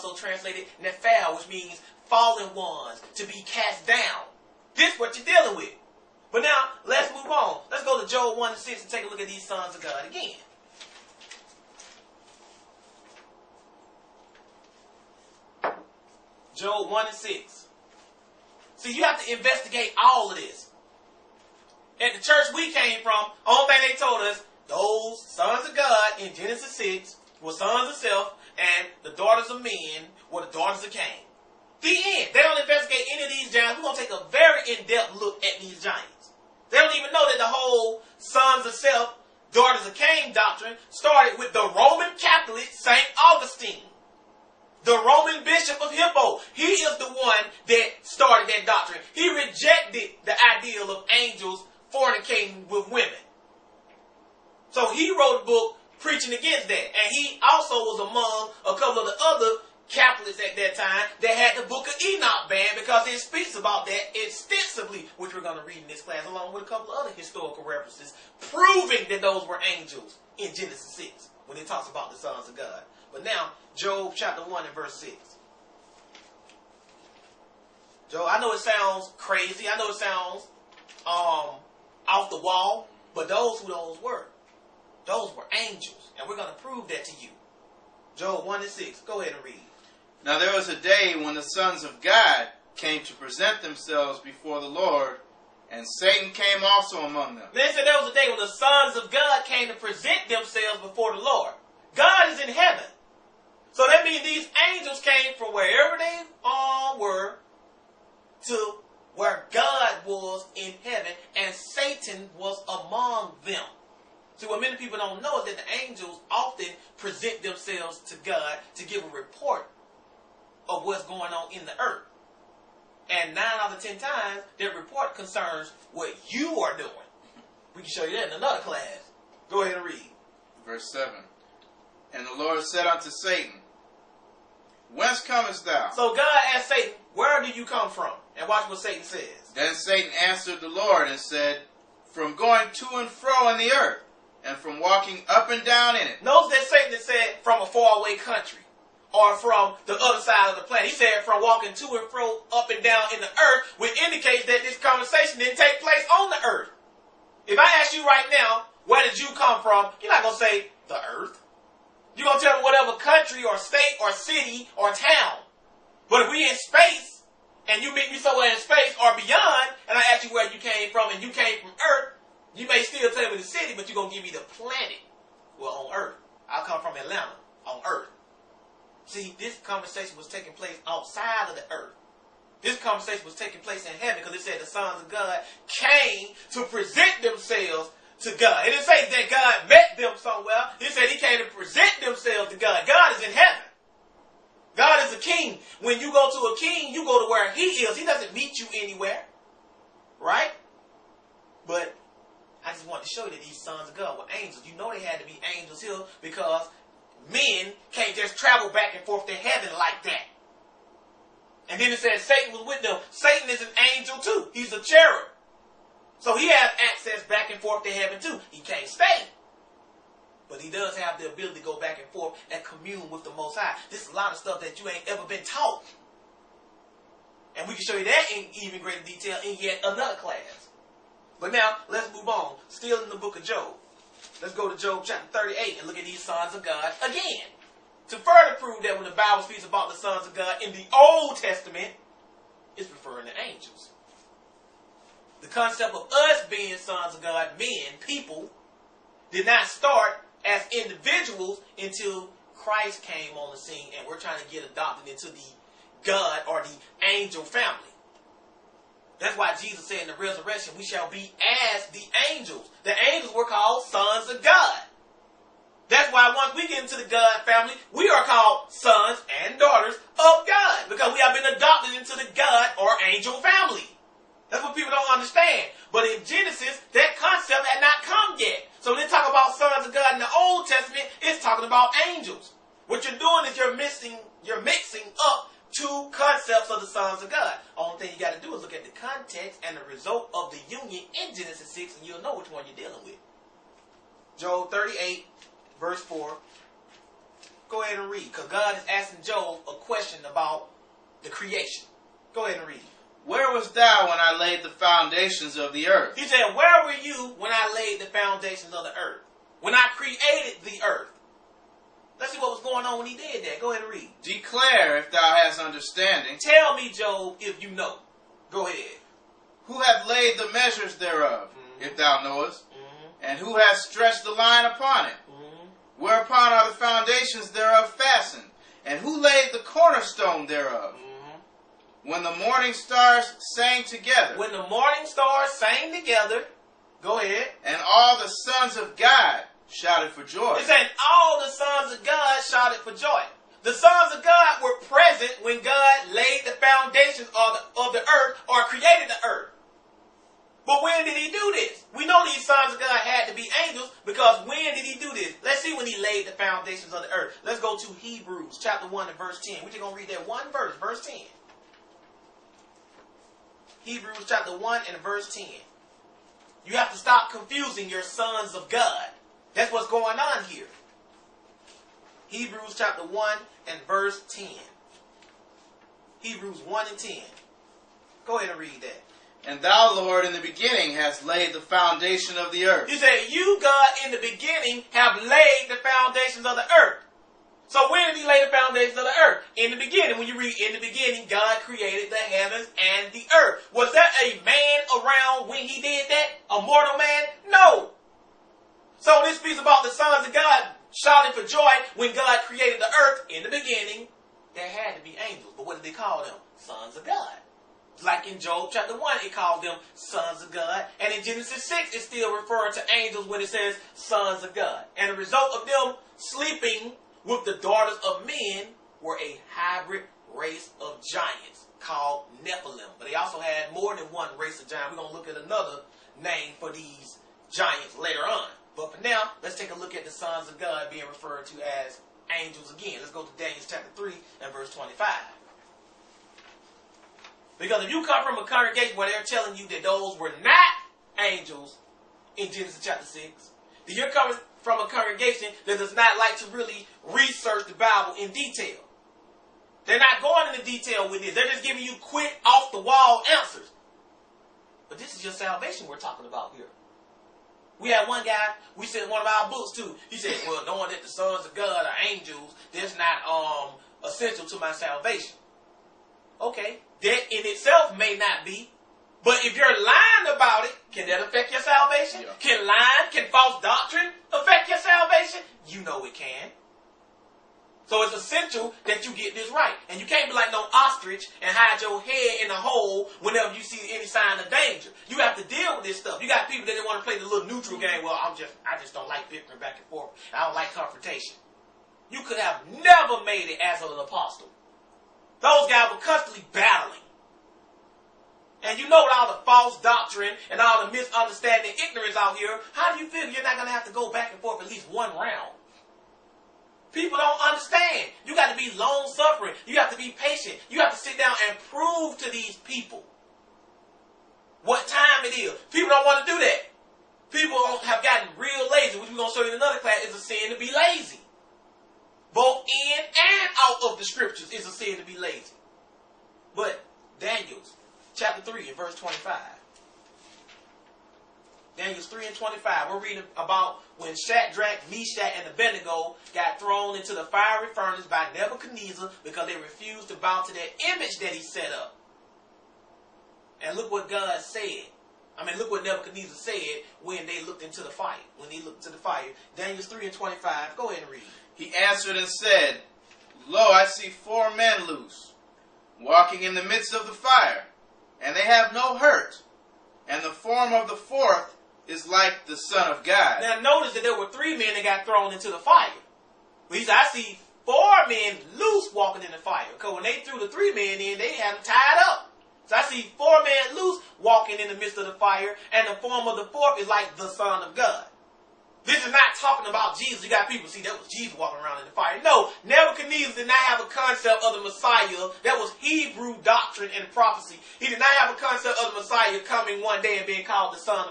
also translated Nephal, which means fallen ones, to be cast down. This is what you're dealing with. But now, let's move on. Let's go to Job 1 and 6 and take a look at these sons of God again. Job 1 and 6. See, you have to investigate all of this. At the church we came from, only thing they told us, those sons of God in Genesis 6 were sons of self, and the daughters of men were the daughters of Cain. The end. They don't investigate any of these giants. We're going to take a very in-depth look at these giants. They don't even know that the whole sons of self, daughters of Cain doctrine started with the Roman Catholic St. Augustine, the Roman Bishop of Hippo. He is the one that started that doctrine. He rejected the ideal of angels fornicating with women. So he wrote a book preaching against that. And he also was among a couple of the other Catholics at that time that had the Book of Enoch banned because it speaks about that extensively, which we're going to read in this class, along with a couple of other historical references proving that those were angels in Genesis 6 when it talks about the sons of God. But now, Job chapter 1 and verse 6. Job, I know it sounds crazy. I know it sounds off the wall, but those were angels. And we're going to prove that to you. Job 1 and 6. Go ahead and read. Now there was a day when the sons of God came to present themselves before the Lord, and Satan came also among them. Then said there was a day when the sons of God came to present themselves before the Lord. God is in heaven. So that means these angels came from wherever they were to where God was in heaven, and Satan was among them. See, what many people don't know is that the angels often present themselves to God to give a report of what's going on in the earth. And 9 out of 10 times, that report concerns what you are doing. We can show you that in another class. Go ahead and read. Verse 7. And the Lord said unto Satan, Whence comest thou? So God asked Satan, where do you come from? And watch what Satan says. Then Satan answered the Lord and said, From going to and fro in the earth, and from walking up and down in it. Notice that Satan said from a faraway country, or from the other side of the planet. He said from walking to and fro, up and down in the earth, which indicates that this conversation didn't take place on the earth. If I ask you right now, where did you come from? You're not going to say, the earth. You're going to tell me whatever country or state or city or town. But if we in space, and you meet me somewhere in space or beyond, and I ask you where you came from, and you came from Earth, you may still tell me the city, but you're going to give me the planet. Well, on Earth. I'll come from Atlanta, on Earth. See, this conversation was taking place outside of the earth. This conversation was taking place in heaven because it said the sons of God came to present themselves to God. It didn't say that God met them somewhere. It said he came to present themselves to God. God is in heaven. God is a king. When you go to a king, you go to where he is. He doesn't meet you anywhere. Right? But I just wanted to show you that these sons of God were angels. You know they had to be angels here because men can't just travel back and forth to heaven like that. And then it says Satan was with them. Satan is an angel too. He's a cherub. So he has access back and forth to heaven too. He can't stay. But he does have the ability to go back and forth and commune with the Most High. This is a lot of stuff that you ain't ever been taught. And we can show you that in even greater detail in yet another class. But now, let's move on. Still in the book of Job. Let's go to Job chapter 38 and look at these sons of God again. To further prove that when the Bible speaks about the sons of God in the Old Testament, it's referring to angels. The concept of us being sons of God, men, people, did not start as individuals until Christ came on the scene and we're trying to get adopted into the God or the angel family. That's why Jesus said in the resurrection, we shall be as the angels. The angels were called sons of God. That's why once we get into the God family, we are called sons and daughters of God. Because we have been adopted into the God or angel family. That's what people don't understand. But in Genesis, that concept had not come yet. So when they talk about sons of God in the Old Testament, it's talking about angels. What you're doing is you're mixing up two concepts of the sons of God. Only thing you got to do is look at the context and the result of the union in Genesis 6, and you'll know which one you're dealing with. Job 38, verse 4. Go ahead and read, because God is asking Job a question. question about the creation. Go ahead and read. Where was thou when I laid the foundations of the earth? He said, where were you when I laid the foundations of the earth? When I created the earth? Let's see what was going on when he did that. Go ahead and read. Declare if thou hast understanding. Tell me, Job, if you know. Go ahead. Who hath laid the measures thereof, if thou knowest? And who hath stretched the line upon it? Whereupon are the foundations thereof fastened? And who laid the cornerstone thereof? When the morning stars sang together. When the morning stars sang together. Go ahead. And all the sons of God shouted for joy. It said all the sons of God shouted for joy. The sons of God were present when God laid the foundations of the earth or created the earth. But when did he do this? We know these sons of God had to be angels because when did he do this? Let's see when he laid the foundations of the earth. Let's go to Hebrews chapter 1 and verse 10. We're just going to read that one verse, verse 10. Hebrews chapter 1 and verse 10. You have to stop confusing your sons of God. That's what's going on here. Hebrews chapter 1 and verse 10. Hebrews 1 and 10. Go ahead and read that. And thou, Lord, in the beginning hast laid the foundation of the earth. He said, you, God, in the beginning have laid the foundations of the earth. So when did he lay the foundations of the earth? In the beginning. When you read in the beginning, God created the heavens and the earth. Was there a man around when he did that? A mortal man? No. So this speaks about the sons of God shouting for joy when God created the earth. In the beginning, there had to be angels. But what did they call them? Sons of God. Like in Job chapter 1, it called them sons of God. And in Genesis 6, it still referred to angels when it says sons of God. And the result of them sleeping with the daughters of men were a hybrid race of giants called Nephilim. But they also had more than one race of giants. We're going to look at another name for these giants later on. But for now, let's take a look at the sons of God being referred to as angels again. Let's go to Daniel chapter 3 and verse 25. Because if you come from a congregation where they're telling you that those were not angels in Genesis chapter 6, then you're coming from a congregation that does not like to really research the Bible in detail. They're not going into detail with this. They're just giving you quick, off-the-wall answers. But this is your salvation we're talking about here. We had one guy, we sent one of our books to. He said, well, knowing that the sons of God are angels, that's not essential to my salvation. Okay, that in itself may not be. But if you're lying about it, can that affect your salvation? Yeah. Can false doctrine affect your salvation? You know it can. So it's essential that you get this right. And you can't be like no ostrich and hide your head in a hole whenever you see any sign of danger. You have to deal with this stuff. You got people that want to play the little neutral game. Well, I just don't like bickering back and forth. I don't like confrontation. You could have never made it as an apostle. Those guys were constantly battling. And you know, with all the false doctrine and all the misunderstanding ignorance out here, how do you feel you're not going to have to go back and forth at least one round? People don't understand. You got to be long-suffering. You have to be patient. You have to sit down and prove to these people what time it is. People don't want to do that. People have gotten real lazy, which we're going to show you in another class, is a sin to be lazy. Both in and out of the scriptures is a sin to be lazy. But Daniel chapter 3 and verse 25. Daniel 3 and 25. We're reading about when Shadrach, Meshach, and Abednego got thrown into the fiery furnace by Nebuchadnezzar because they refused to bow to that image that he set up. And look what God said. Look what Nebuchadnezzar said when they looked into the fire. When he looked into the fire. Daniel 3 and 25. Go ahead and read. He answered and said, Lo, I see 4 men loose, walking in the midst of the fire, and they have no hurt. And the form of the 4th is like the Son of God. Now notice that there were 3 men that got thrown into the fire. But he said, I see 4 men loose walking in the fire. Because when they threw the 3 men in, they had them tied up. So I see 4 men loose walking in the midst of the fire, and the form of the 4th is like the Son of God. This is not talking about Jesus. You got people, see, that was Jesus walking around in the fire. No, Nebuchadnezzar did not have a concept of the Messiah. That was Hebrew doctrine and prophecy. He did not have a concept of the Messiah coming one day and being called the Son of God.